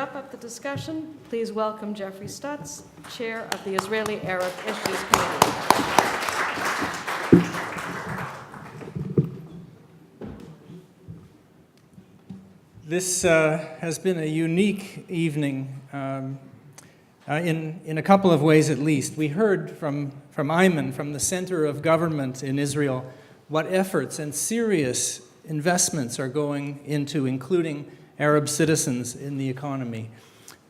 wrap up the discussion, please welcome Jeffrey Stutz, Chair of the Israeli Arab Issues Committee. This has been a unique evening in a couple of ways at least. We heard from Aiman, from the center of government in Israel, what efforts and serious investments are going into including Arab citizens in the economy.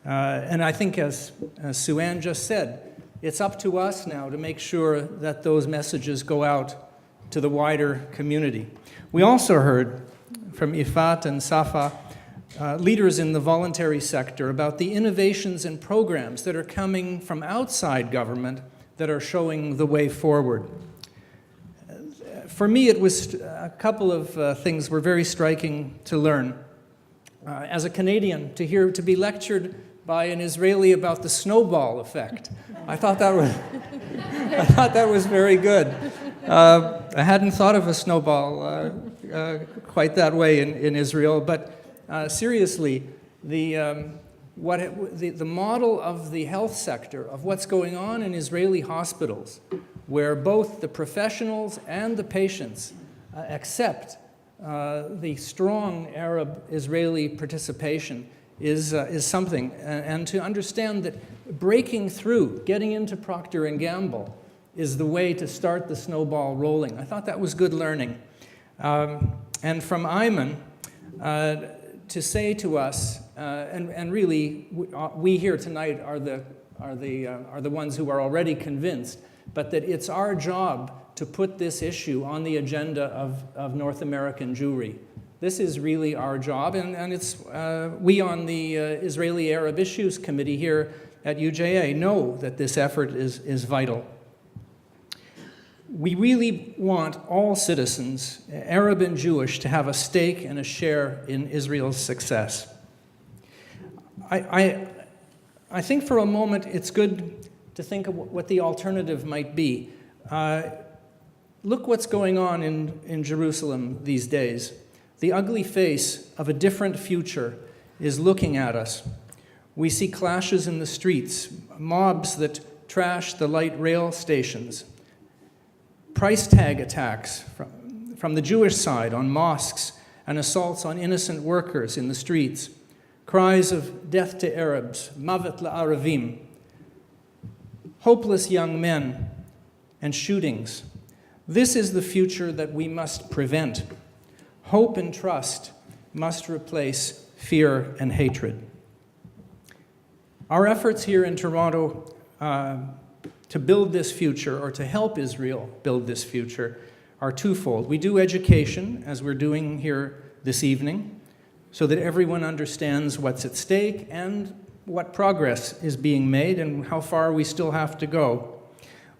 And I think as Sue-Ann just said, it's up to us now to make sure that those messages go out to the wider community. We also heard from Ifat and Safa, leaders in the voluntary sector, about the innovations and programs that are coming from outside government that are showing the way forward. For me, it was a couple of things were very striking to learn. As a Canadian, to be lectured by an Israeli about the snowball effect, I thought that was very good. I hadn't thought of a snowball quite that way in Israel, but seriously, the model of the health sector, of what's going on in Israeli hospitals, where both the professionals and the patients accept the strong Arab-Israeli participation is something. And to understand that breaking through, getting into Procter & Gamble, is the way to start the snowball rolling. I thought that was good learning. And from Aiman, to say to us, and really, we here tonight are the ones who are already convinced, but that it's our job to put this issue on the agenda of North American Jewry. This is really our job, and it's we on the Israeli Arab Issues Committee here at UJA know that this effort is vital. We really want all citizens, Arab and Jewish, to have a stake and a share in Israel's success. I think for a moment it's good to think of what the alternative might be. Look what's going on in Jerusalem these days. The ugly face of a different future is looking at us. We see clashes in the streets, mobs that trash the light rail stations, price tag attacks from the Jewish side on mosques and assaults on innocent workers in the streets, cries of death to Arabs, mavet la'aravim, hopeless young men, and shootings. This is the future that we must prevent. Hope and trust must replace fear and hatred. Our efforts here in Toronto to build this future, or to help Israel build this future, are twofold. We do education, as we're doing here this evening, so that everyone understands what's at stake and what progress is being made and how far we still have to go.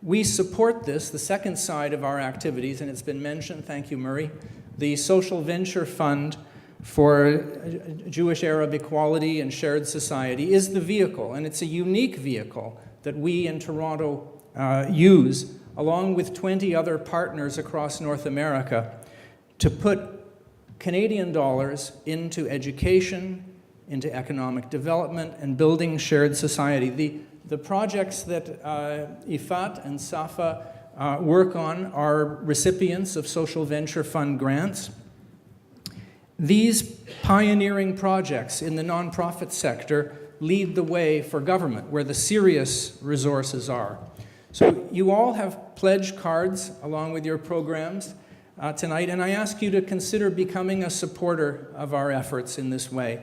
We support this, the second side of our activities, and it's been mentioned, thank you, Murray, the Social Venture Fund for Jewish-Arab equality and shared society is the vehicle, and it's a unique vehicle that we in Toronto use, along with 20 other partners across North America, to put Canadian dollars into education, into economic development, and building shared society. The projects that Ifat and Safa work on are recipients of Social Venture Fund grants. These pioneering projects in the nonprofit sector lead the way for government, where the serious resources are. So you all have pledge cards along with your programs tonight, and I ask you to consider becoming a supporter of our efforts in this way.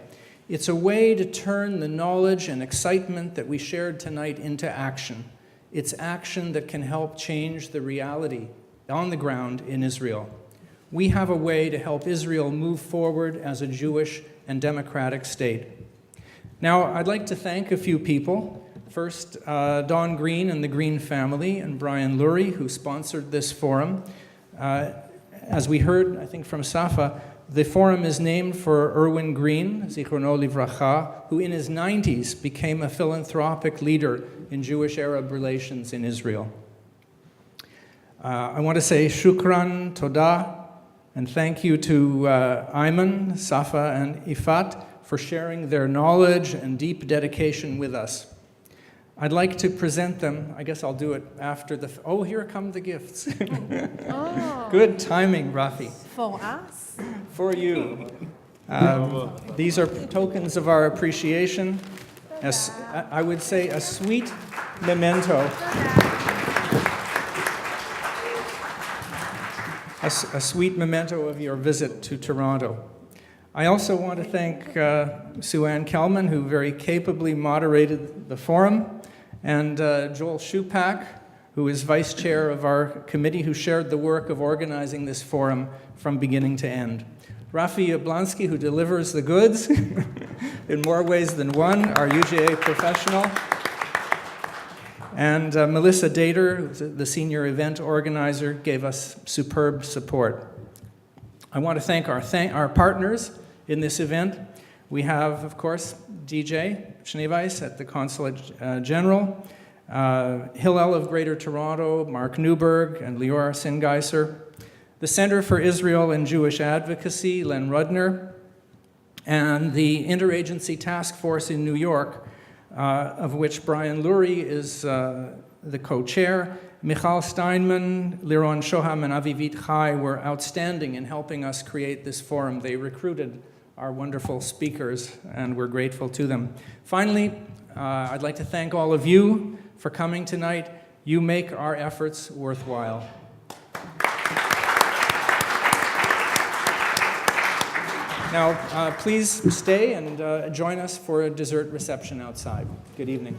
It's a way to turn the knowledge and excitement that we shared tonight into action. It's action that can help change the reality on the ground in Israel. We have a way to help Israel move forward as a Jewish and democratic state. Now, I'd like to thank a few people. First, Don Green and the Green family, and Brian Lurie, who sponsored this forum. As we heard, I think, from Safa, the forum is named for Irwin Green, Zichrono Livracha, who in his 90s became a philanthropic leader in Jewish-Arab relations in Israel. I want to say shukran, todah, and thank you to Aiman, Safa, and Ifat for sharing their knowledge and deep dedication with us. I'd like to present them. I guess I'll do it after the... Oh, here come the gifts. Oh. Good timing, Rafi. For us? For you. These are tokens of our appreciation. I would say a sweet memento. A sweet memento of your visit to Toronto. I also want to thank Sue Ann Kelman, who very capably moderated the forum, and Joel Shupak, who is vice chair of our committee, who shared the work of organizing this forum from beginning to end. Rafi Yablonsky, who delivers the goods in more ways than one, our UGA professional. And Melissa Dater, the senior event organizer, gave us superb support. I want to thank our partners in this event. We have, of course, DJ Schneeweiss at the Consulate-General, Hillel of Greater Toronto, Mark Newberg, and Lior Singeiser, the Center for Israel and Jewish Advocacy, Len Rudner, and the Interagency Task Force in New York, of which Brian Lurie is the co-chair. Michal Steinman, Liron Shoham, and Avivit Chai were outstanding in helping us create this forum. They recruited our wonderful speakers, and we're grateful to them. Finally, I'd like to thank all of you for coming tonight. You make our efforts worthwhile. Now, please stay and join us for a dessert reception outside. Good evening.